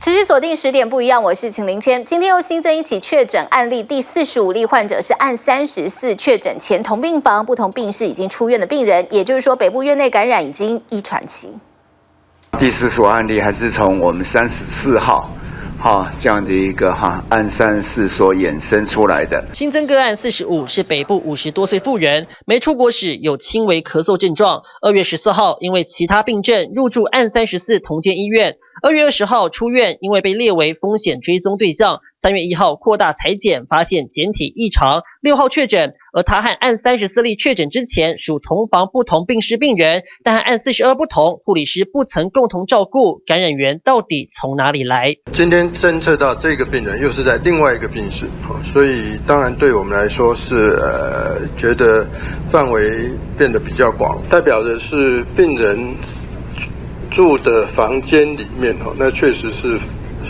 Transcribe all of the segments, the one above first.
持续锁定10点不一样，我是秦林谦。今天又新增一起确诊案例，第45例患者是按34确诊前同病房、不同病室已经出院的病人，也就是说北部院内感染已经一传期。第45案例还是从我们34号。这样的一个按34所衍生出来的新增个案45是北部50多岁妇人，没出国史，有轻微咳嗽症状。2月14号因为其他病症入住按34同间医院。2月20号出院，因为被列为风险追踪对象。3月1号扩大采检，发现检体异常。6号确诊，而他和按34例确诊之前属同房不同病室病人，但和按42不同，护理师不曾共同照顾。感染源到底从哪里来？今天侦测到这个病人又是在另外一个病室，所以当然对我们来说是觉得范围变得比较广，代表的是病人住的房间里面，那确实是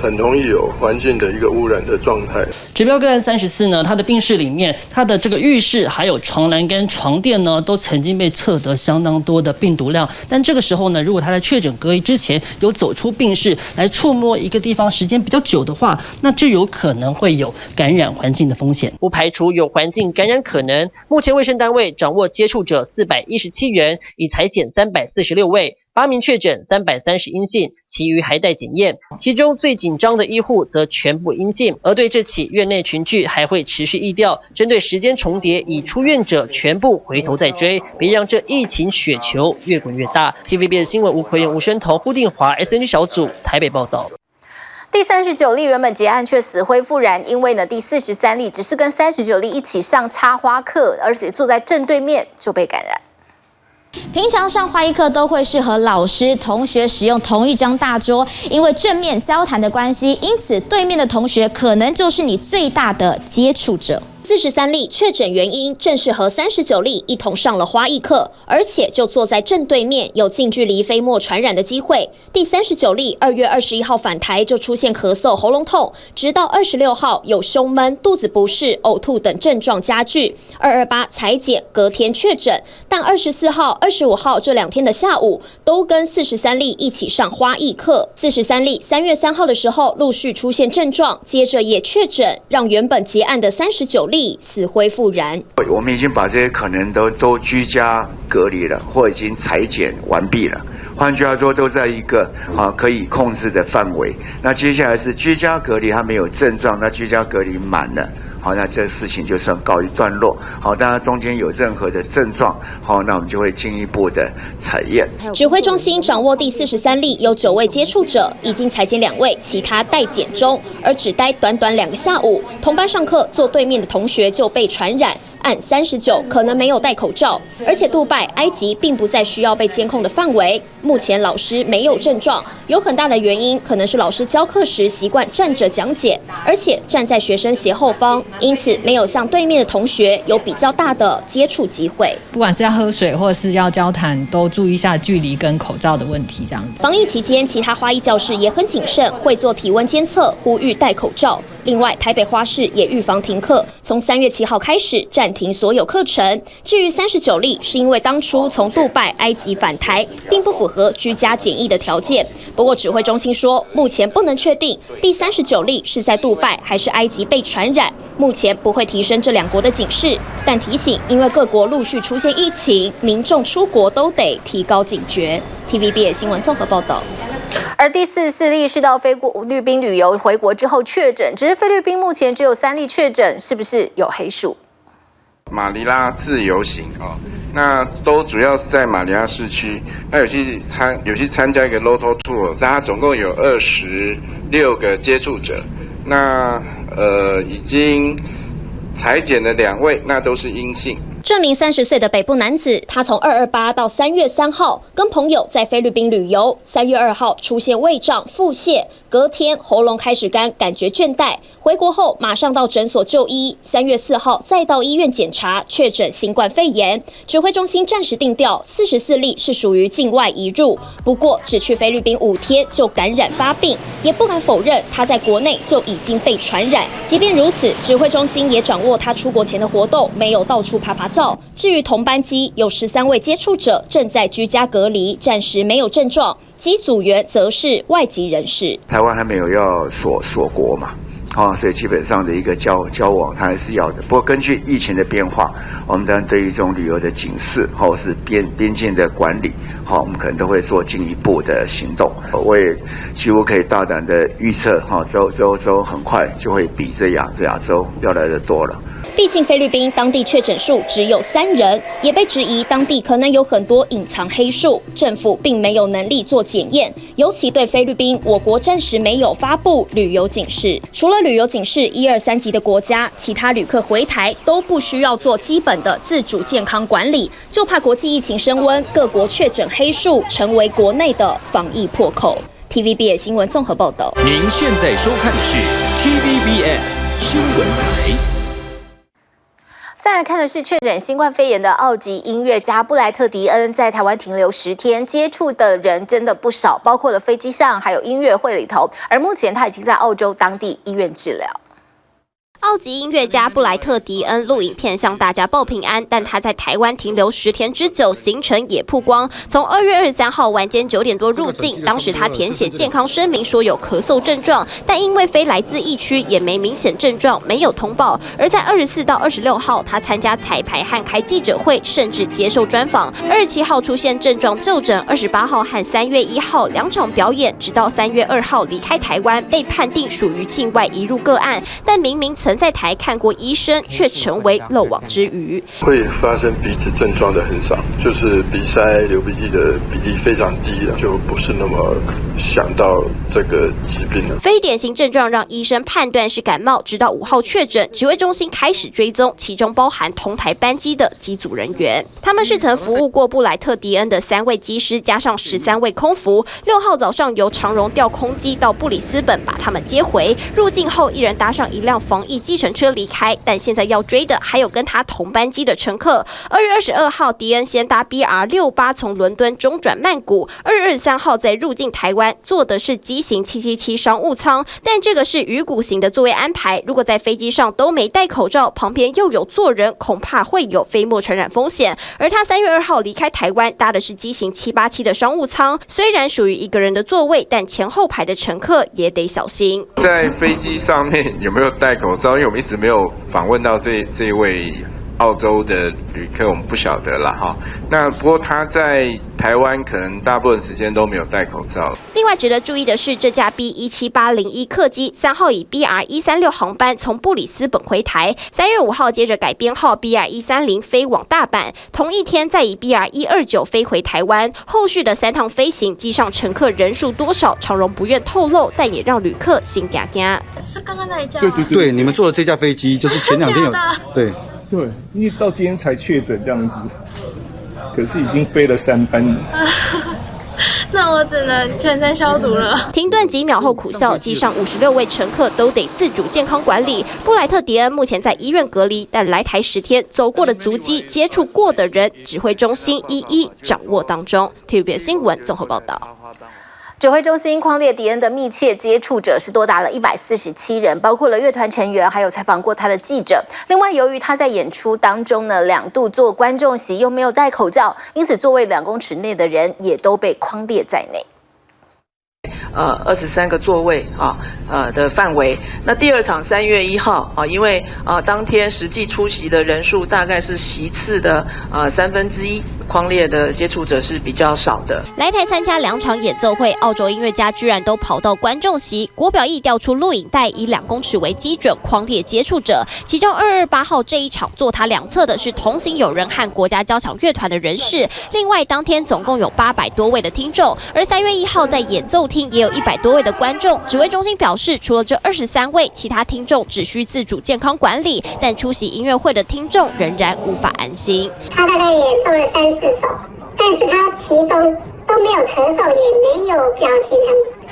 很容易有环境的一个污染的状态。指标个案34呢，它的病室里面，它的这个浴室还有床栏跟床垫呢，都曾经被测得相当多的病毒量。但这个时候呢，如果他在确诊隔离之前有走出病室来触摸一个地方时间比较久的话，那就有可能会有感染环境的风险，不排除有环境感染可能。目前卫生单位掌握接触者417人，已采检346位。8名确诊，330阴性，其余还待检验。其中最紧张的医护则全部阴性。而对这起院内群聚还会持续疫调，针对时间重叠，以出院者全部回头再追，别让这疫情雪球越滚越大。TVB 的新闻吴奎元、吴声彤、傅定华 SNG 小组台北报道。第39例原本结案却死灰复燃，因为呢第43例只是跟39例一起上插花课，而且坐在正对面就被感染。平常上花艺课都会是和老师、同学使用同一张大桌，因为正面交谈的关系，因此对面的同学可能就是你最大的接触者。43例确诊原因正是和39例一同上了花艺课，而且就坐在正对面，有近距离飞沫传染的机会。第39例2月21号返台就出现咳嗽、喉咙痛，直到26号有胸闷、肚子不适、呕吐等症状加剧。228采检，隔天确诊，但24号、25号这2天的下午都跟43例一起上花艺课。43例3月3号的时候陆续出现症状，接着也确诊，让原本结案的39例死灰复燃。我们已经把这些可能都居家隔离了，或已经采检完毕了。换句话说，都在一个可以控制的范围。那接下来是居家隔离，他没有症状，那居家隔离满了。好，那这事情就算告一段落。好，当然中间有任何的症状，好，那我们就会进一步的采验。指挥中心掌握第43例，有9位接触者，已经采检2位，其他待检中。而只待短短2个下午，同班上课坐对面的同学就被传染。按39可能没有戴口罩，而且杜拜、埃及并不在需要被监控的范围。目前老师没有症状，有很大的原因可能是老师教课时习惯站着讲解，而且站在学生斜后方，因此没有像对面的同学有比较大的接触机会。不管是要喝水或者是要交谈，都注意一下距离跟口罩的问题。这样子。防疫期间，其他花艺教室也很谨慎，会做体温监测，呼吁戴口罩。另外，台北花市也预防停课，从3月7号开始暂停所有课程。至于39例，是因为当初从杜拜、埃及返台，并不符合居家检疫的条件。不过，指挥中心说，目前不能确定第39例是在杜拜还是埃及被传染，目前不会提升这2国的警示，但提醒，因为各国陆续出现疫情，民众出国都得提高警觉。TVB 新闻综合报道。而第44例是到菲律宾旅游回国之后确诊，只是菲律宾目前只有3例确诊，是不是有黑数？马尼拉自由行那都主要是在马尼拉市区。那有些参加一个 Loto Tour， 它总共有26个接触者。那已经采检的2位，那都是阴性。这名30岁的北部男子，他从228到3月3号跟朋友在菲律宾旅游，3月2号出现胃胀、腹泻，隔天喉咙开始干，感觉倦怠。回国后马上到诊所就医，3月4号再到医院检查，确诊新冠肺炎。指挥中心暂时定调44例是属于境外移入，不过只去菲律宾5天就感染发病，也不敢否认他在国内就已经被传染。即便如此，指挥中心也掌握他出国前的活动，没有到处爬爬燥。至于同班机，有13位接触者正在居家隔离，暂时没有症状。机组员则是外籍人士。台湾还没有要锁国嘛，所以基本上的一个交往它还是要的。不过根据疫情的变化，我们当然对于这种旅游的警示，或是边境的管理，我们可能都会做进一步的行动。我也几乎可以大胆的预测，州很快就会比这亚洲要来的多了。毕竟菲律宾当地确诊数只有3人，也被质疑当地可能有很多隐藏黑数，政府并没有能力做检验。尤其对菲律宾，我国暂时没有发布旅游警示。除了旅游警示1、2、3级的国家，其他旅客回台都不需要做基本的自主健康管理，就怕国际疫情升温，各国确诊黑数成为国内的防疫破口。TVBS 新闻综合报道。您现在收看的是 TVBS 新闻台。再来看的是确诊新冠肺炎的澳籍音乐家布莱特·迪恩，在台湾停留10天，接触的人真的不少，包括了飞机上还有音乐会里头，而目前他已经在澳洲当地医院治疗。澳籍音乐家布莱特·迪恩录影片向大家报平安，但他在台湾停留10天之久，行程也曝光。从2月23号晚间9点多入境，当时他填写健康声明说有咳嗽症状，但因为非来自疫区，也没明显症状，没有通报。而在24到26号，他参加彩排和开记者会，甚至接受专访。27号出现症状就诊，28号和3月1号2场表演，直到3月2号离开台湾，被判定属于境外移入个案，但明明曾在台看过医生，却成为漏网之鱼。会发生鼻子症状的很少，就是鼻塞、流鼻涕的比例非常低了，就不是那么想到这个疾病了。非典型症状让医生判断是感冒，直到5号确诊，指挥中心开始追踪，其中包含同台班机的机组人员。他们是曾服务过布莱特·迪恩的3位机师，加上13位空服。6号早上由长荣调空机到布里斯本把他们接回，入境后一人搭上一辆防疫计程车离开，但现在要追的还有跟他同班机的乘客。2月22号，迪恩先搭 BR68 从伦敦中转曼谷，2月23号再入境台湾，坐的是机型777商务舱，但这个是鱼骨型的座位安排，如果在飞机上都没戴口罩，旁边又有坐人，恐怕会有飞沫传染风险。而他3月2号离开台湾，搭的是机型787的商务舱，虽然属于一个人的座位，但前后排的乘客也得小心。在飞机上面有没有戴口罩？因为我们一直没有访问到这位澳洲的旅客，我们不晓得啦哈。那不过他在台湾可能大部分时间都没有戴口罩。另外值得注意的是，这架 B17801 客机3号以 BR136 航班从布里斯本回台，3月5号接着改编号 BR130 飞往大阪，同一天再以 BR129 飞回台湾。后续的3趟飞行，机上乘客人数多少，长荣不愿透露，但也让旅客心惊惊。是刚刚那一架吗？对，你们坐的这架飞机就是前2天有对。对，因为到今天才确诊这样子，可是已经飞了3班了。那我只能全身消毒了。停顿几秒后苦笑，机上56位乘客都得自主健康管理。布莱特·迪恩目前在医院隔离，但来台10天，走过的足迹、接触过的人，指挥中心一一掌握当中。TVBS 新闻综合报道。指挥中心匡列迪恩的密切接触者是多达了147人，包括了乐团成员，还有采访过他的记者。另外，由于他在演出当中呢2度坐观众席，又没有戴口罩，因此座位2公尺内的人也都被匡列在内。23个座位的范围。那第2场3月1号因为当天实际出席的人数大概是席次的1/3，匡列的接触者是比较少的。来台参加2场演奏会，澳洲音乐家居然都跑到观众席。国表艺调出录影带，以2公尺为基准，匡列接触者。其中2月8号这一场坐他2侧的是同行友人和国家交响乐团的人士。另外，当天总共有800多位的听众，而3月1号在演奏厅也有100多位的观众。指挥中心表示，除了这23位，其他听众只需自主健康管理，但出席音乐会的听众仍然无法安心。他大概演奏了3、4首，但是他其中都没有咳嗽，也没有表情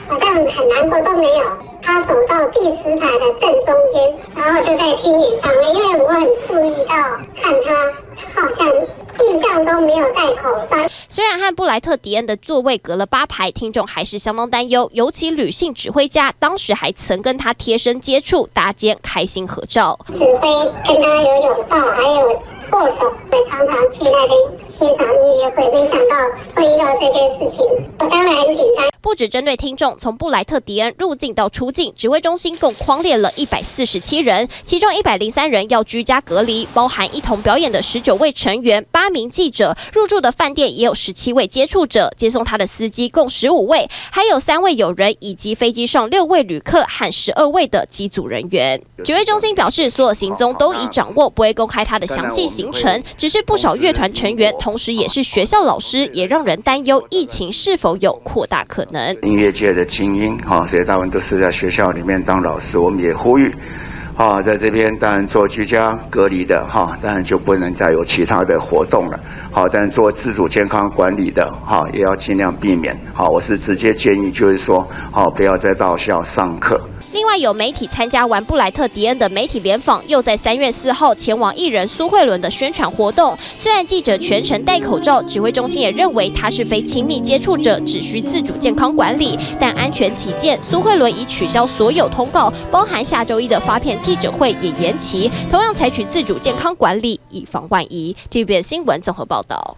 好像很难过，都没有。他走到第10排的正中间，然后就在听演唱会，因为我很注意到看他好像印象中没有戴口罩。虽然和布莱特·迪恩的座位隔了8排，听众还是相当担忧，尤其女性指挥家当时还曾跟他贴身接触，搭肩开心合照。指挥跟他有拥抱，还有握手，会常常去那边欣赏音乐会，没想到会遇到这件事情，我当然很紧张。不只针对听众，从布莱特迪恩入境到出境，指挥中心共匡列了147人，其中103人要居家隔离，包含一同表演的19位成员、8名记者，入住的饭店也有17位接触者，接送他的司机共15位，还有3位友人以及飞机上6位旅客和12位的机组人员。指挥中心表示，所有行踪都已掌握，不会公开他的详细行程。只是不少乐团成员，同时也是学校老师，也让人担忧疫情是否有扩大可能。音乐界的精英这些大部分都是在学校里面当老师，我们也呼吁在这边当然做居家隔离的当然就不能再有其他的活动了。但做自主健康管理的也要尽量避免。我是直接建议就是说不要再到校上课。另外有媒体参加完布莱特迪恩的媒体联访，又在3月4号前往艺人苏慧伦的宣传活动。虽然记者全程戴口罩，指挥中心也认为他是非亲密接触者，只需自主健康管理。但安全起见，苏慧伦已取消所有通告，包含下周1的发片记者会也延期，同样采取自主健康管理，以防万一。TVBS 新闻综合报道。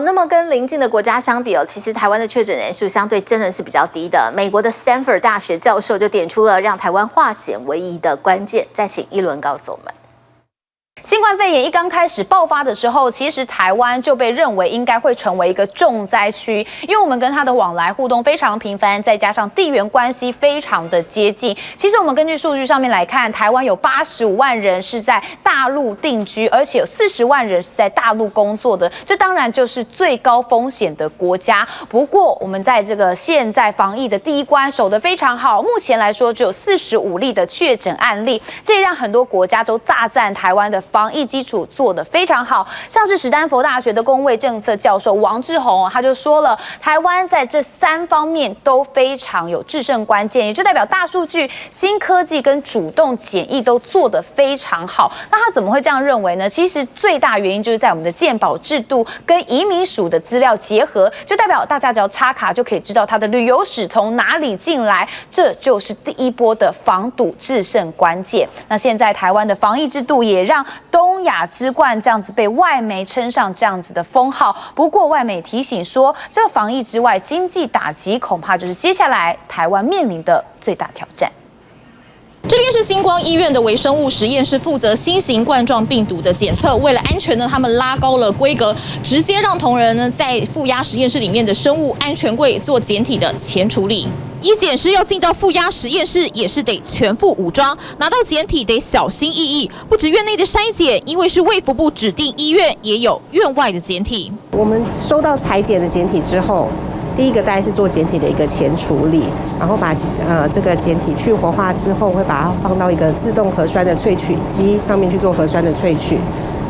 那么跟邻近的国家相比其实台湾的确诊人数相对真的是比较低的。美国的 Stanford 大学教授就点出了让台湾化险为夷的关键，再请一轮告诉我们。新冠肺炎一刚开始爆发的时候，其实台湾就被认为应该会成为一个重灾区，因为我们跟它的往来互动非常频繁，再加上地缘关系非常的接近。其实我们根据数据上面来看，台湾有85万人是在大陆定居，而且有40万人是在大陆工作的，这当然就是最高风险的国家。不过我们在这个现在防疫的第一关守得非常好，目前来说只有45例的确诊案例，这让很多国家都大赞台湾的防疫基础做得非常好。像是史丹佛大学的公卫政策教授王志宏他就说了，台湾在这3方面都非常有制胜关键，也就代表大数据、新科技跟主动检疫都做得非常好。那他怎么会这样认为呢？其实最大原因就是在我们的健保制度跟移民署的资料结合，就代表大家只要插卡就可以知道他的旅游史从哪里进来，这就是第一波的防堵制胜关键。那现在台湾的防疫制度也让东亚之冠这样子被外媒称上这样子的封号。不过外媒提醒说，这个防疫之外，经济打击恐怕就是接下来台湾面临的最大挑战。这边是星光医院的微生物实验室，负责新型冠状病毒的检测。为了安全呢，他们拉高了规格，直接让同仁呢在负压实验室里面的生物安全柜做检体的前处理。医检师要进到负压实验室，也是得全副武装，拿到检体得小心翼翼。不止院内的筛检，因为是卫福部指定医院，也有院外的检体。我们收到采检的检体之后，第一个大概是做检体的一个前处理，然后把这个检体去活化之后，会把它放到一个自动核酸的萃取机上面去做核酸的萃取。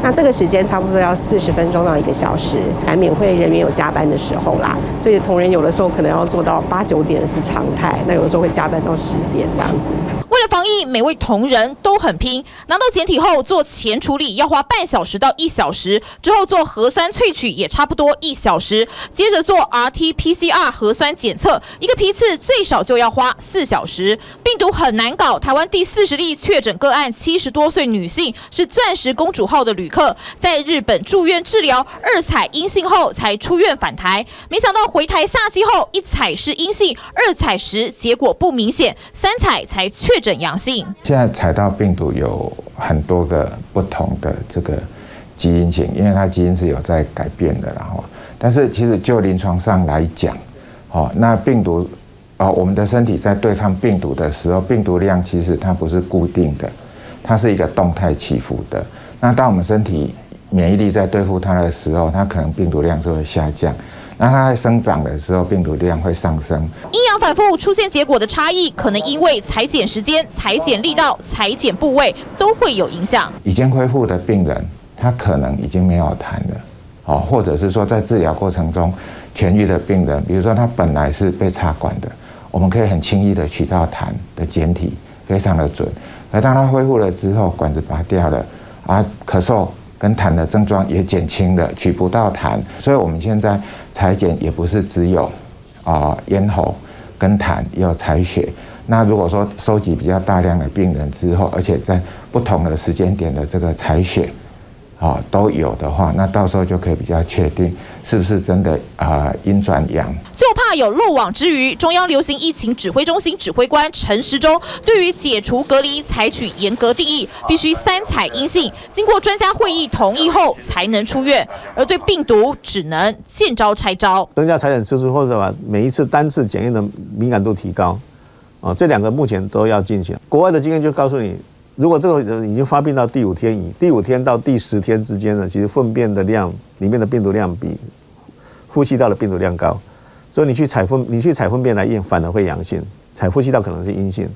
那这个时间差不多要40分钟到1个小时，难免会人员有加班的时候啦，所以同仁有的时候可能要做到8、9点是常态，那有的时候会加班到10点这样子。为了防疫，每位同仁都很拼。拿到检体后做前处理要花半小时到1小时，之后做核酸萃取也差不多1小时，接着做 RT-PCR 核酸检测，一个批次最少就要花4小时。病毒很难搞，台湾第40例确诊个案，70多岁女性，是钻石公主号的旅客，在日本住院治疗，2采阴性后才出院返台，没想到回台下机后1采是阴性，2采时结果不明显，3采才确诊阳性。现在采到病毒有很多个不同的这个基因型，因为它基因是有在改变的啦。但是其实就临床上来讲，那病毒我们的身体在对抗病毒的时候，病毒量其实它不是固定的，它是一个动态起伏的。那当我们身体免疫力在对付它的时候，它可能病毒量就会下降。那它在生长的时候，病毒量会上升。阴阳反复出现结果的差异，可能因为采检时间、采检力道、采检部位都会有影响。已经恢复的病人，他可能已经没有痰了，或者是说在治疗过程中痊愈的病人，比如说他本来是被插管的，我们可以很轻易的取到痰的检体，非常的准。而当他恢复了之后，管子拔掉了，咳嗽跟痰的症状也减轻了，取不到痰，所以我们现在采检也不是只有咽喉跟痰，也有采血。那如果说收集比较大量的病人之后，而且在不同的时间点的这个采血，都有的话，那到时候就可以比较确定是不是真的阴转阳。就怕有漏网之鱼。中央流行疫情指挥中心指挥官陈时中对于解除隔离采取严格定义，必须3采阴性，经过专家会议同意后才能出院。而对病毒只能见招拆招，增加采检次数或者把每一次单次检验的敏感度提高。这2个目前都要进行。国外的经验就告诉你，如果这个人已经发病到第5天第5天到第10天之间呢，其实粪便的量里面的病毒量比呼吸道的病毒量高，所以你去采粪便来验，反而会阳性，采呼吸道可能是阴性。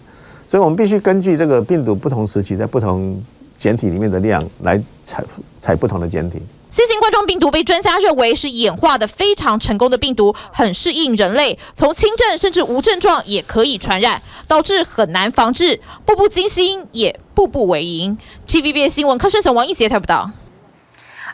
所以我们必须根据这个病毒不同时期在不同检体里面的量来采不同的检体。新型冠状病毒被专家认为是演化的非常成功的病毒，很适应人类，从轻症甚至无症状也可以传染，导致很难防治。步步惊心，也步步为营。TVBS 新闻柯胜雄、王一杰台报道。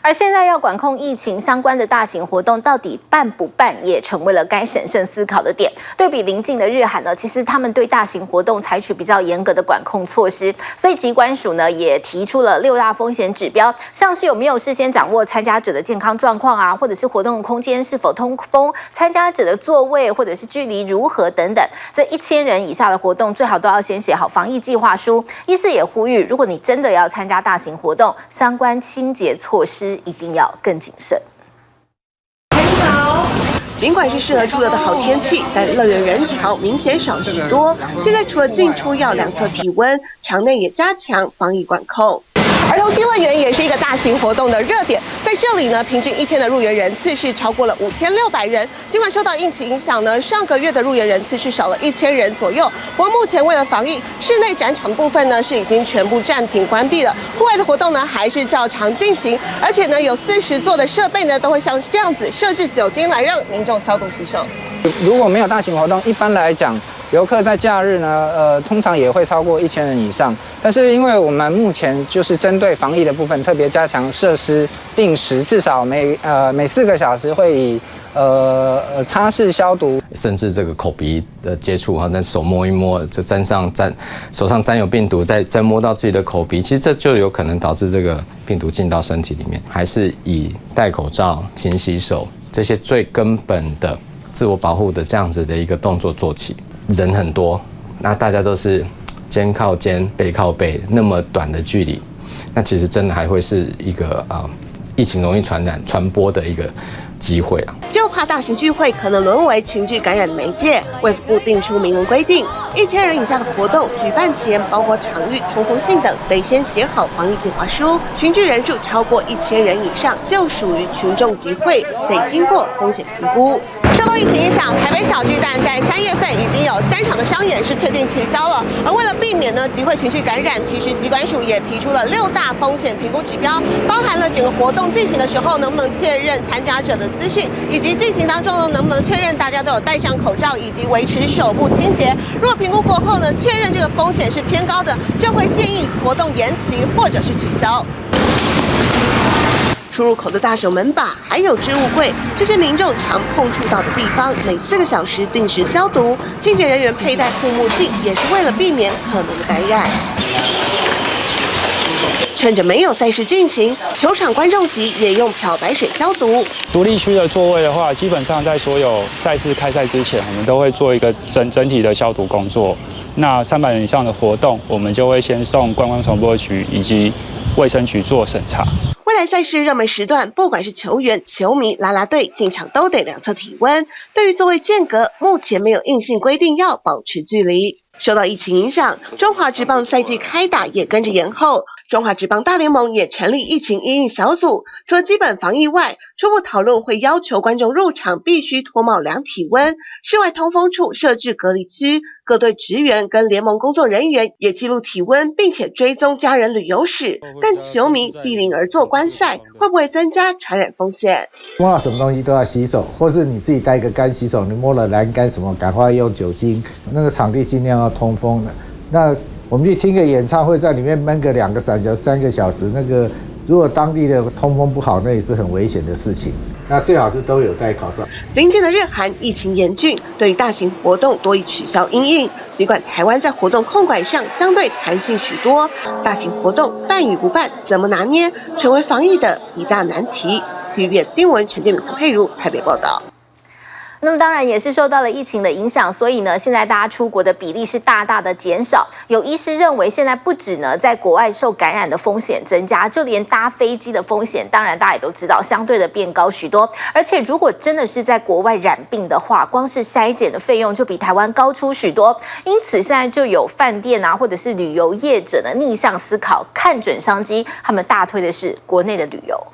而现在要管控疫情相关的大型活动，到底办不办，也成为了该审慎思考的点。对比邻近的日韩呢，其实他们对大型活动采取比较严格的管控措施，所以疾管署呢也提出了6大风险指标，像是有没有事先掌握参加者的健康状况啊，或者是活动空间是否通风，参加者的座位或者是距离如何等等。这1000人以下的活动，最好都要先写好防疫计划书。医师也呼吁，如果你真的要参加大型活动，相关清洁措施一定要更谨慎。尽管是适合出游的好天气，但乐园人潮明显少许多。现在除了进出要量测体温，场内也加强防疫管控。儿童新乐园也是一个大型活动的热点，在这里呢，平均1天的入园人次是超过了5600人。尽管受到疫情影响呢，上个月的入园人次是少了1000人左右。不过目前为了防疫，室内展场部分呢是已经全部暂停关闭了，户外的活动呢还是照常进行，而且呢有40座的设备呢都会像这样子设置酒精来让民众消毒洗手。如果没有大型活动，一般来讲，游客在假日呢，通常也会超过1000人以上。但是因为我们目前就是针对防疫的部分，特别加强设施，定时至少每4个小时会以擦拭消毒，甚至这个口鼻的接触哈，那手摸一摸，这手上沾有病毒，再摸到自己的口鼻，其实这就有可能导致这个病毒进到身体里面。还是以戴口罩、勤洗手这些最根本的自我保护的这样子的一个动作做起。人很多，那大家都是肩靠肩、背靠背，那么短的距离，那其实真的还会是一个疫情容易传播的一个机会啊。就怕大型聚会可能沦为群聚感染的媒介，卫福部定出明文规定，1000人以下的活动举办前，包括场域、通风性等，得先写好防疫计划书。群聚人数超过1000人以上，就属于群众集会，得经过风险评估。受到疫情影响，台北小巨蛋在3月份已经有3场的商演是确定取消了。而为了避免呢集会群聚感染，其实疾管署也提出了6大风险评估指标，包含了整个活动进行的时候能不能确认参加者的资讯，以及进行当中呢能不能确认大家都有戴上口罩，以及维持手部清洁。如果评估过后呢确认这个风险是偏高的，就会建议活动延期或者是取消。出入口的大手门把还有置物柜，这些民众常碰触到的地方，每4个小时定时消毒。清洁人员佩戴护目镜，也是为了避免可能的感染。趁着没有赛事进行，球场观众席也用漂白水消毒。独立区的座位的话，基本上在所有赛事开赛之前，我们都会做一个整体的消毒工作。那300人以上的活动，我们就会先送观光传播局以及卫生局做审查。未来赛事热门时段，不管是球员、球迷、啦啦队进场都得量测体温。对于座位间隔，目前没有硬性规定要保持距离。受到疫情影响，中华职棒赛季开打也跟着延后。中华职棒大联盟也成立疫情因应小组，除了基本防疫外，初步讨论会要求观众入场必须脱帽量体温，室外通风处设置隔离区，各队职员跟联盟工作人员也记录体温，并且追踪家人旅游史。但球迷避邻而坐观赛，会不会增加传染风险？摸到什么东西都要洗手，或是你自己带一个干洗手，你摸了栏杆什么，赶快用酒精。那个场地尽量要通风的。那我们去听个演唱会，在里面闷个2个3个小时，那个如果当地的通风不好，那也是很危险的事情。那最好是都有戴口罩。临近的日韩疫情严峻，对于大型活动多以取消因应。尽管台湾在活动控管上相对弹性许多，大型活动办与不办怎么拿捏，成为防疫的一大难题。TVBS 新闻陈建敏、唐佩如台北报道。那么当然也是受到了疫情的影响，所以呢，现在大家出国的比例是大大的减少。有医师认为，现在不止呢在国外受感染的风险增加，就连搭飞机的风险，当然大家也都知道，相对的变高许多。而且如果真的是在国外染病的话，光是筛检的费用就比台湾高出许多。因此，现在就有饭店啊，或者是旅游业者呢逆向思考，看准商机，他们大推的是国内的旅游。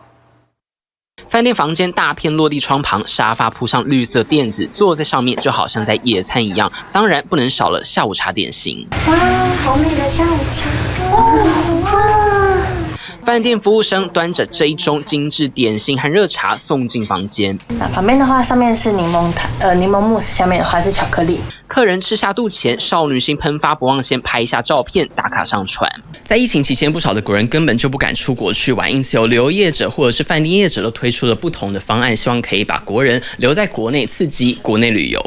饭店房间大片落地窗旁，沙发铺上绿色垫子，坐在上面就好像在野餐一样。当然不能少了下午茶点心。哇，好美的下午茶！哇！饭店服务生端着这一盅精致点心和热茶送进房间。那旁边的话，上面是柠檬慕斯，下面的话是巧克力。客人吃下肚前，少女心喷发，不忘先拍下照片打卡上传。在疫情期间，不少的国人根本就不敢出国去玩，因此有旅游业者或者是饭店业者都推出了不同的方案，希望可以把国人留在国内，刺激国内旅游。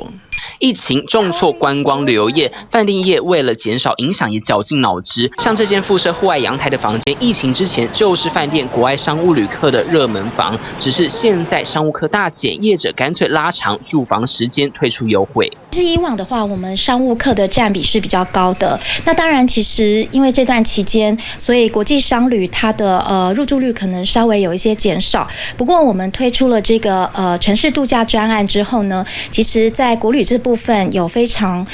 疫情重挫观光旅游业，饭店业为了减少影响也绞尽脑汁。像这间附设户外阳台的房间，疫情之前就是饭店国外商务旅客的热门房，只是现在商务客大减，业者干脆拉长住房时间，推出优惠。其实以往的话，我们商务客的占比是比较高的。那当然，其实因为这段期间，所以国际商旅它的入住率可能稍微有一些减少。不过我们推出了这个城市度假专案之后呢，其实在国旅这部分有非常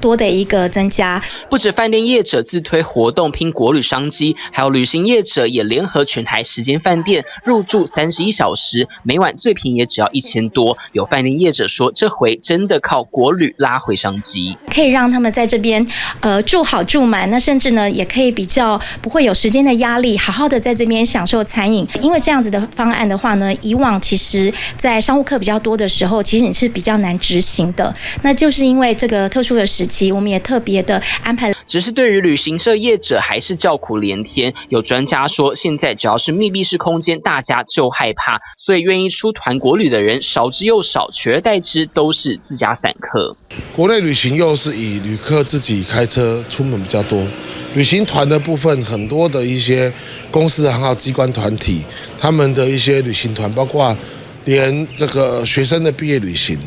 多的一个增加。不止饭店业者自推活动拼国旅商机，还有旅行业者也联合全台10间饭店入住31小时，每晚最便宜也只要1000多。有饭店业者说，这回真的靠国旅拉回商机，可以让他们在这边住好住满，那甚至呢也可以比较不会有时间的压力，好好的在这边享受餐饮。因为这样子的方案的话呢，以往其实在商务客比较多的时候，其实你是比较难执行的。那就是因为这个特殊的时期，我们也特别的安排。只是对于旅行社业者还是叫苦连天。有专家说，现在只要是密闭式空间，大家就害怕，所以愿意出团国旅的人少之又少，取而代之都是自家散客。国内旅行又是以旅客自己开车出门比较多，旅行团的部分很多的一些公司还有机关团体，他们的一些旅行团，包括连这个学生的毕业旅行，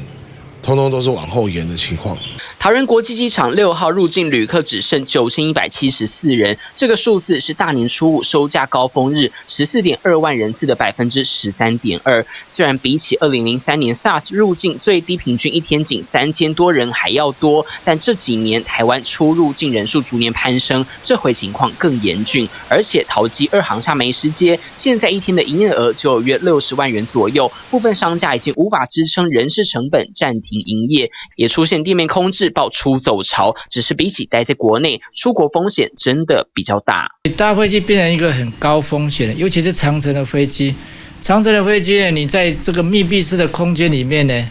通通都是往后延的情况。桃园国际机场6号入境旅客只剩9174人，这个数字是大年初五收假高峰日14.2万人次的13.2%。虽然比起2003年 SARS 入境最低平均一天仅3000多人还要多，但这几年台湾出入境人数逐年攀升，这回情况更严峻。而且桃机2航厦美食街现在一天的营业额就有约60万元左右，部分商家已经无法支撑人事成本，暂停营业，也出现店面空置爆出走潮。只是比起待在国内，出国风险真的比较大。搭飞机变成一个很高风险的，尤其是长程的飞机。长程的飞机呢，你在这个密闭式的空间里面呢，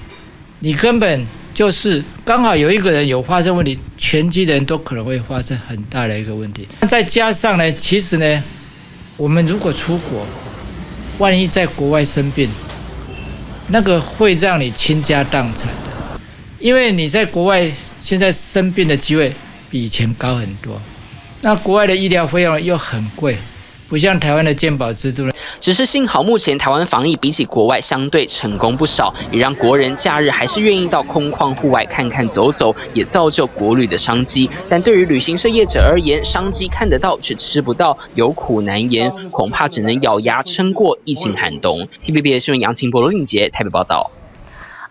你根本就是刚好有一个人有发生问题，全机的人都可能会发生很大的一个问题。再加上呢，其实呢，我们如果出国，万一在国外生病，那个会让你倾家荡产的，因为你在国外现在生病的机会比以前高很多，那国外的医疗费用又很贵，不像台湾的健保制度呢。只是幸好目前台湾防疫比起国外相对成功不少，也让国人假日还是愿意到空旷户外看看走走，也造就国旅的商机。但对于旅行社业者而言，商机看得到却吃不到，有苦难言，恐怕只能咬牙撑过疫情寒冬。TVBS 新闻杨清波、罗令杰台北报道。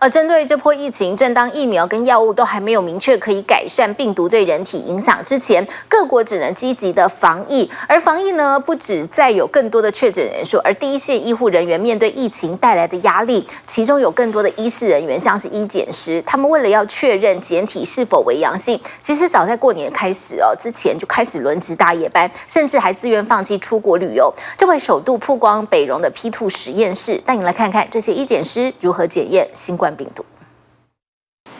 而针对这波疫情，正当疫苗跟药物都还没有明确可以改善病毒对人体影响之前，各国只能积极的防疫。而防疫呢，不止再有更多的确诊人数，而第一线医护人员面对疫情带来的压力，其中有更多的医事人员，像是医检师，他们为了要确认检体是否为阳性，其实早在过年开始之前就开始轮值大夜班，甚至还自愿放弃出国旅游。这回首度曝光北荣的 P2 实验室，带你来看看这些医检师如何检验新冠病毒。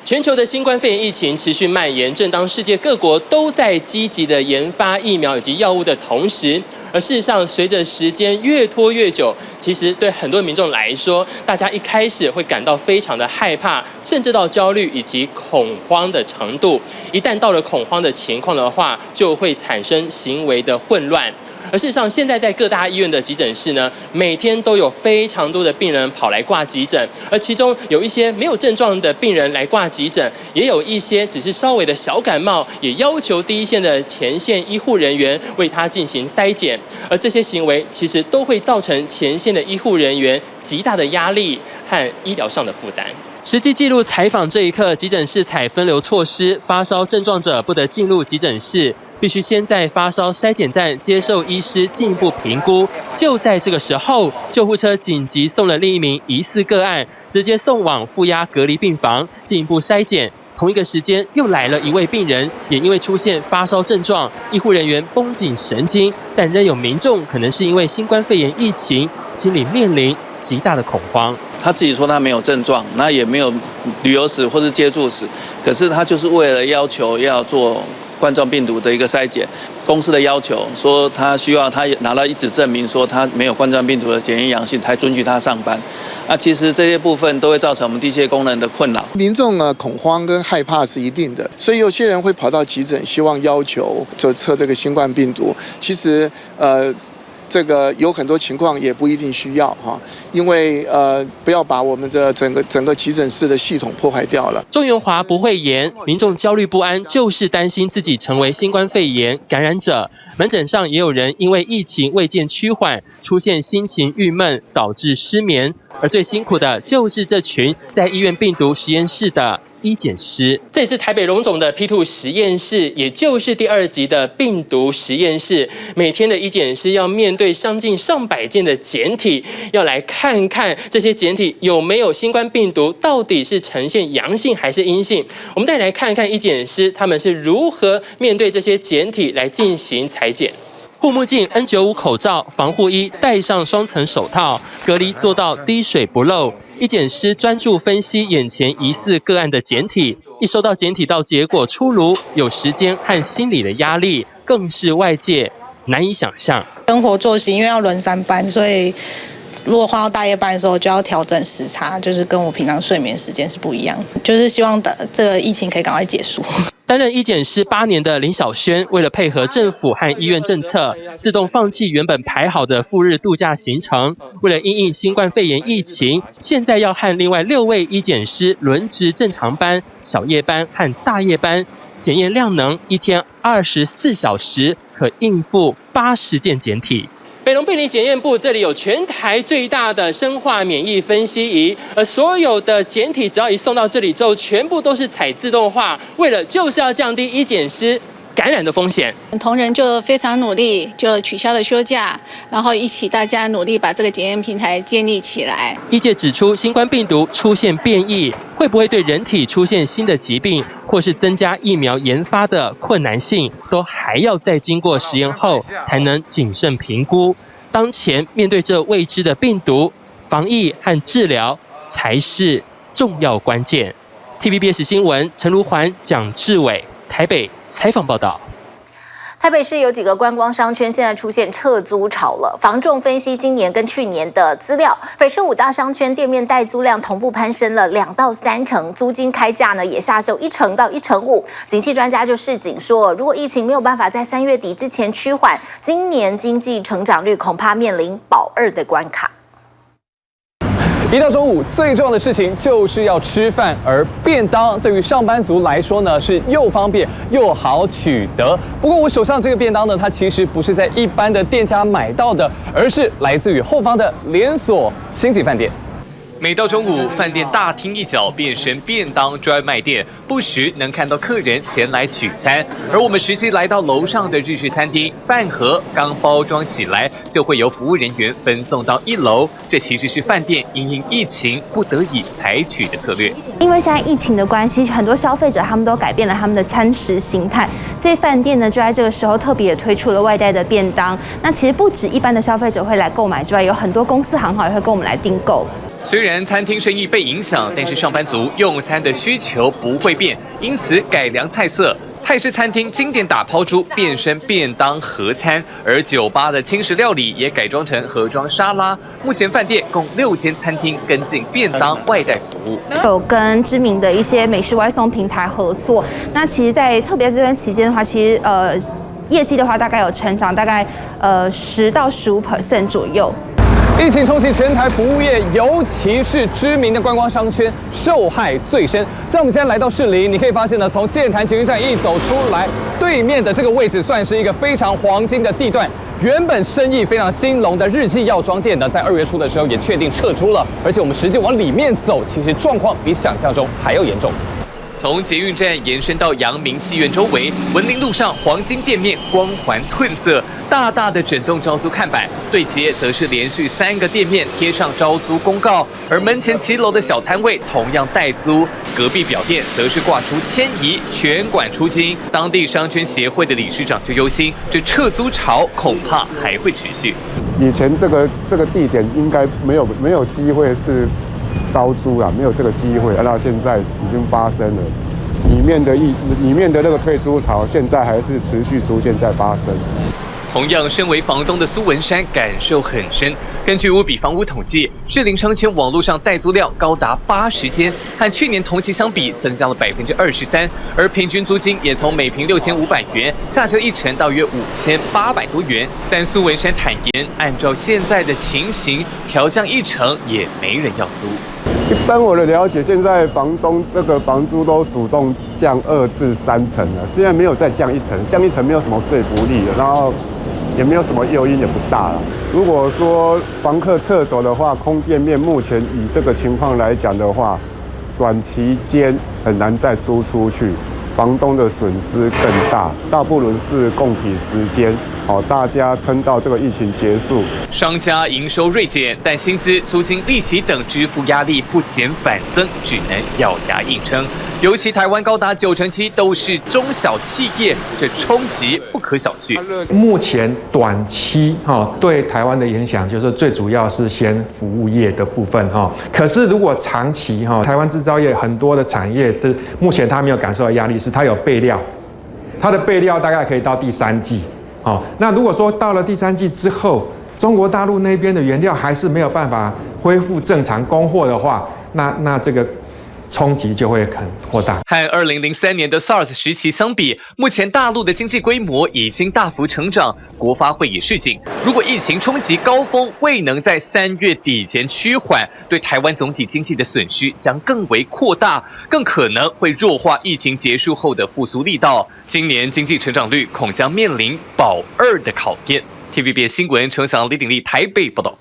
全球的新冠肺炎疫情持续蔓延，正当世界各国都在积极的研发疫苗以及药物的同时，而事实上，随着时间越拖越久，其实对很多民众来说，大家一开始会感到非常的害怕，甚至到焦虑以及恐慌的程度。一旦到了恐慌的情况的话，就会产生行为的混乱。而事实上，现在在各大医院的急诊室呢，每天都有非常多的病人跑来挂急诊，而其中有一些没有症状的病人来挂急诊，也有一些只是稍微的小感冒，也要求第一线的前线医护人员为他进行筛检。而这些行为其实都会造成前线的医护人员极大的压力和医疗上的负担。实际记录采访这一刻，急诊室采分流措施，发烧症状者不得进入急诊室，必须先在发烧筛检站接受医师进一步评估。就在这个时候，救护车紧急送了另一名疑似个案，直接送往负压隔离病房进一步筛检。同一个时间又来了一位病人，也因为出现发烧症状，医护人员绷紧神经，但仍有民众可能是因为新冠肺炎疫情，心里面临极大的恐慌。他自己说他没有症状，那也没有旅游史或是接触史，可是他就是为了要求要做冠状病毒的一个筛检，公司的要求说他需要他拿到一纸证明说他没有冠状病毒的检验阳性，才准许他上班。其实这些部分都会造成我们地界工人的困扰。民众恐慌跟害怕是一定的，所以有些人会跑到急诊，希望要求就测这个新冠病毒。其实这个有很多情况也不一定需要哈，因为不要把我们的整个急诊室的系统破坏掉了。钟元华不讳言，民众焦虑不安，就是担心自己成为新冠肺炎感染者。门诊上也有人因为疫情未见趋缓，出现心情郁闷，导致失眠。而最辛苦的就是这群在医院病毒实验室的医检师。这也是台北荣总的 P2 实验室，也就是第2级的病毒实验室。每天的医检师要面对将近上百件的检体，要来看看这些检体有没有新冠病毒，到底是呈现阳性还是阴性。我们带来看看医检师他们是如何面对这些检体来进行采检。护目镜、N95 口罩、防护衣，戴上双层手套，隔离做到滴水不漏。医检师专注分析眼前疑似个案的检体，一收到检体到结果出炉，有时间和心理的压力，更是外界难以想象。生活作息因为要轮3班，所以如果换到大夜班的时候，就要调整时差，就是跟我平常睡眠时间是不一样。就是希望这个疫情可以赶快结束。担任医检师8年的林小萱，为了配合政府和医院政策，自动放弃原本排好的赴日度假行程。为了因应新冠肺炎疫情，现在要和另外6位医检师轮值正常班、小夜班和大夜班，检验量能1天24小时，可应付80件检体。北荣病理检验部这里有全台最大的生化免疫分析仪，而所有的检体只要一送到这里之后，全部都是采自动化，为了就是要降低医检师感染的风险。同仁就非常努力，就取消了休假，然后一起大家努力把这个检验平台建立起来。医界指出，新冠病毒出现变异，会不会对人体出现新的疾病，或是增加疫苗研发的困难性，都还要再经过实验后才能谨慎评估。当前面对这未知的病毒，防疫和治疗才是重要关键。TVBS 新闻陈如环、蒋志伟台北采访报道。台北市有几个观光商圈现在出现撤租潮了。房仲分析今年跟去年的资料，北市5大商圈店面代租量同步攀升了2到3成，租金开价呢也下修1成到1成5。景气专家就示警说，如果疫情没有办法在3月底之前趋缓，今年经济成长率恐怕面临保2的关卡。一到周五，最重要的事情就是要吃饭，而便当对于上班族来说呢，是又方便又好取得。不过我手上这个便当呢，它其实不是在一般的店家买到的，而是来自于后方的连锁星级饭店。每到中午，饭店大厅一角变成便当专卖店，不时能看到客人前来取餐。而我们实际来到楼上的日式餐厅，饭盒刚包装起来，就会由服务人员分送到1楼。这其实是饭店因应疫情不得已采取的策略。因为现在疫情的关系，很多消费者他们都改变了他们的餐食形态，所以饭店呢就在这个时候特别推出了外带的便当。那其实不止一般的消费者会来购买之外，有很多公司行号也会跟我们来订购。虽然餐厅生意被影响，但是上班族用餐的需求不会变，因此改良菜色。泰式餐厅经典打抛猪变身便当盒餐，而酒吧的轻食料理也改装成盒装沙拉。目前饭店共6间餐厅跟进便当外带服务，有跟知名的一些美食外送平台合作。那其实，在特别这段期间的话，其实业绩的话大概有成长，大概10到15% 左右。疫情冲击全台服务业，尤其是知名的观光商圈，受害最深。像我们今天来到士林，你可以发现呢，从剑潭捷运站一走出来，对面的这个位置算是一个非常黄金的地段。原本生意非常兴隆的日记药妆店呢，在2月初的时候也确定撤出了，而且我们实际往里面走，其实状况比想象中还要严重。从捷运站延伸到阳明戏院周围，文林路上黄金店面光环褪色，大大的整栋招租看板，对街则是连续3个店面贴上招租公告，而门前骑楼的小摊位同样待租，隔壁表店则是挂出迁移全馆出金。当地商圈协会的理事长就忧心，这撤租潮恐怕还会持续。以前这个地点应该没有机会是招租啊，没有这个机会，到现在已经发生了。里面的那个退租潮，现在还是持续逐渐在发生。同样，身为房东的苏文山感受很深。根据乌比房屋统计，士林商圈网络上代租量高达80间，和去年同期相比增加了23%，而平均租金也从每坪6500元下修1成到约5800多元。但苏文山坦言，按照现在的情形，调降1成也没人要租。一般我的了解，现在房东这个房租都主动降2至3成了，现在没有再降1成，降1成没有什么说服力了，然后也没有什么诱因，也不大了。如果说房客撤走的话，空店面目前以这个情况来讲的话，短期间很难再租出去，房东的损失更大，倒不如是共体时间，大家撑到这个疫情结束。商家营收锐减，但薪资、租金、利息等支付压力不减反增，只能咬牙硬撑。尤其台湾高达97%都是中小企业，这冲击不可小觑。目前短期对台湾的影响，就是最主要是先服务业的部分可是如果长期台湾制造业很多的产业，目前它没有感受到压力，是它有备料，它的备料大概可以到第3季。那如果说到了第3季之后，中国大陆那边的原料还是没有办法恢复正常供货的话，那这个冲击就会很扩大。和2003年的 SARS 时期相比，目前大陆的经济规模已经大幅成长。国发会也示警，如果疫情冲击高峰未能在3月底前趋缓，对台湾总体经济的损失将更为扩大，更可能会弱化疫情结束后的复苏力道。今年经济成长率恐将面临保2的考验。TVBS 新闻陈翔、李鼎立台北报道。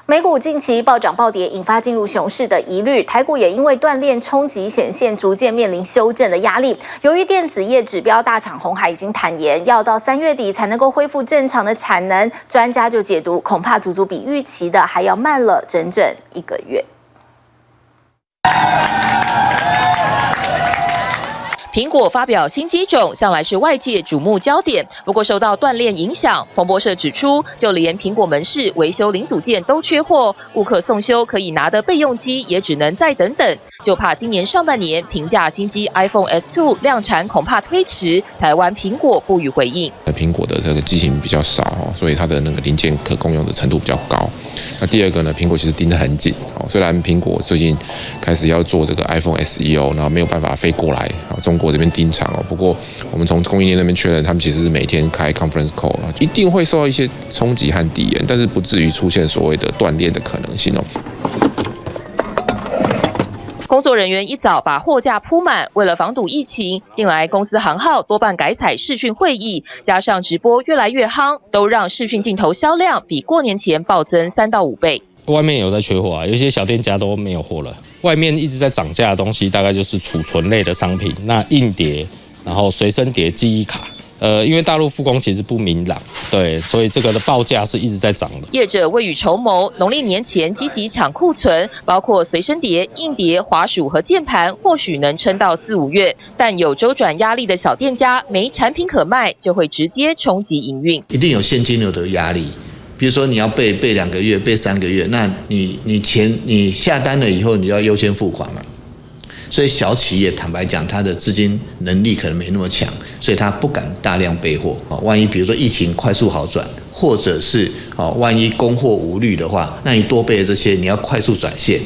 美股近期暴涨暴跌，引发进入熊市的疑虑。台股也因为断链冲击显现，逐渐面临修正的压力。由于电子业指标大厂鸿海已经坦言，要到3月底才能够恢复正常的产能，专家就解读，恐怕足足比预期的还要慢了整整1个月。苹果发表新机种，向来是外界瞩目焦点。不过受到断链影响，彭博社指出，就连苹果门市维修零组件都缺货，顾客送修可以拿的备用机也只能再等等。就怕今年上半年平价新机 iPhone S2 量产恐怕推迟，台湾苹果不予回应。苹果的这个机型比较少，所以它的那个零件可供用的程度比较高。那第二个呢，苹果其实盯得很紧，虽然苹果最近开始要做这个 iPhone SE， 然后没有办法飞过来，中国这边盯场不过我们从供应链那边确认，他们其实是每天开 conference call， 一定会受到一些冲击和抵延，但是不至于出现所谓的断链的可能性工作人员一早把货架铺满，为了防堵疫情，近来公司行号多半改采视讯会议，加上直播越来越夯，都让视讯镜头销量比过年前暴增3到5倍。外面有在缺货有些小店家都没有货了。外面一直在涨价的东西，大概就是储存类的商品，那硬碟，然后随身碟、记忆卡。因为大陆复工其实不明朗，对，所以这个的报价是一直在涨的。业者未雨绸缪，农历年前积极抢库存，包括随身碟、硬碟、滑鼠和键盘，或许能撑到4、5月。但有周转压力的小店家，没产品可卖，就会直接冲击营运。一定有现金流的压力。比如说你要备2个月、备3个月，那你下单了以后，你要优先付款嘛。所以小企业坦白讲，它的资金能力可能没那么强，所以它不敢大量备货。万一比如说疫情快速好转，或者是万一供货无虑的话，那你多备的这些你要快速转线，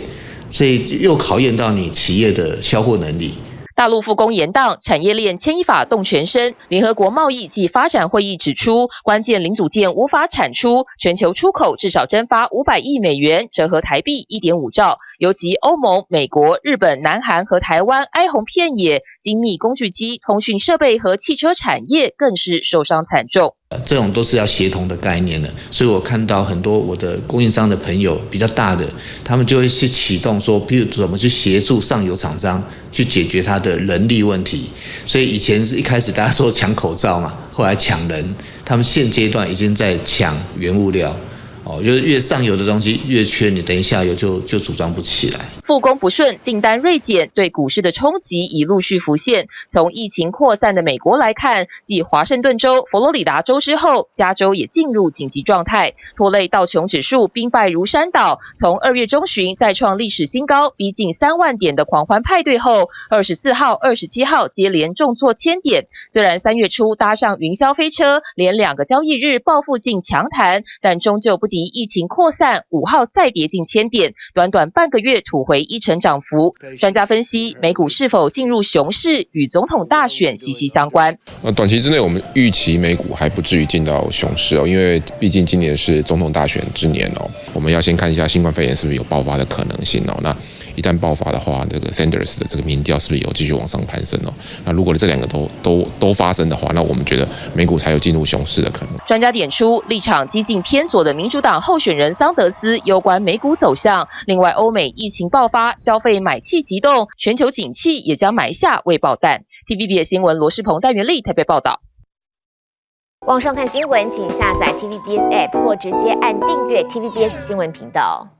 所以又考验到你企业的销货能力。大陆复工延宕，产业链牵一发动全身。联合国贸易及发展会议指出，关键零组件无法产出，全球出口至少蒸发500亿美元，折合台币1.5兆。尤其欧盟、美国、日本、南韩和台湾哀鸿遍野，精密工具机、通讯设备和汽车产业更是受伤惨重。这种都是要协同的概念的，所以我看到很多我的供应商的朋友比较大的，他们就会去启动说，比如怎么去协助上游厂商去解决他的人力问题。所以以前是一开始大家说抢口罩嘛，后来抢人，他们现阶段已经在抢原物料。就是越上游的东西越缺，你等一下游就组装不起来。复工不顺，订单锐减，对股市的冲击已陆续浮现。从疫情扩散的美国来看，继华盛顿州、佛罗里达州之后，加州也进入紧急状态，拖累道琼指数兵败如山倒。从2月中旬再创历史新高，逼近3万点的狂欢派对后，24号、27号接连重挫1000点。虽然3月初搭上云霄飞车，连2个交易日报复性强弹，但终究不敌疫情扩散，5号再跌近1000点，短短半个月吐回1成涨幅。专家分析，美股是否进入熊市，与总统大选息息相关。短期之内，我们预期美股还不至于进到熊市因为毕竟今年是总统大选之年我们要先看一下新冠肺炎是不是有爆发的可能性那一旦爆发的话，这个 Sanders 的这个民调是不是有继续往上攀升那如果这2个都发生的话，那我们觉得美股才有进入熊市的可能。专家点出，立场激进偏左的民主党候选人桑德斯攸关美股走向。另外，欧美疫情爆发，消费买气急动，全球景气也将埋下未爆弹。TVBS 新闻罗世鹏、戴元丽台北报道。网上看新闻，请下载 TVBS App 或直接按订阅 TVBS 新闻频道。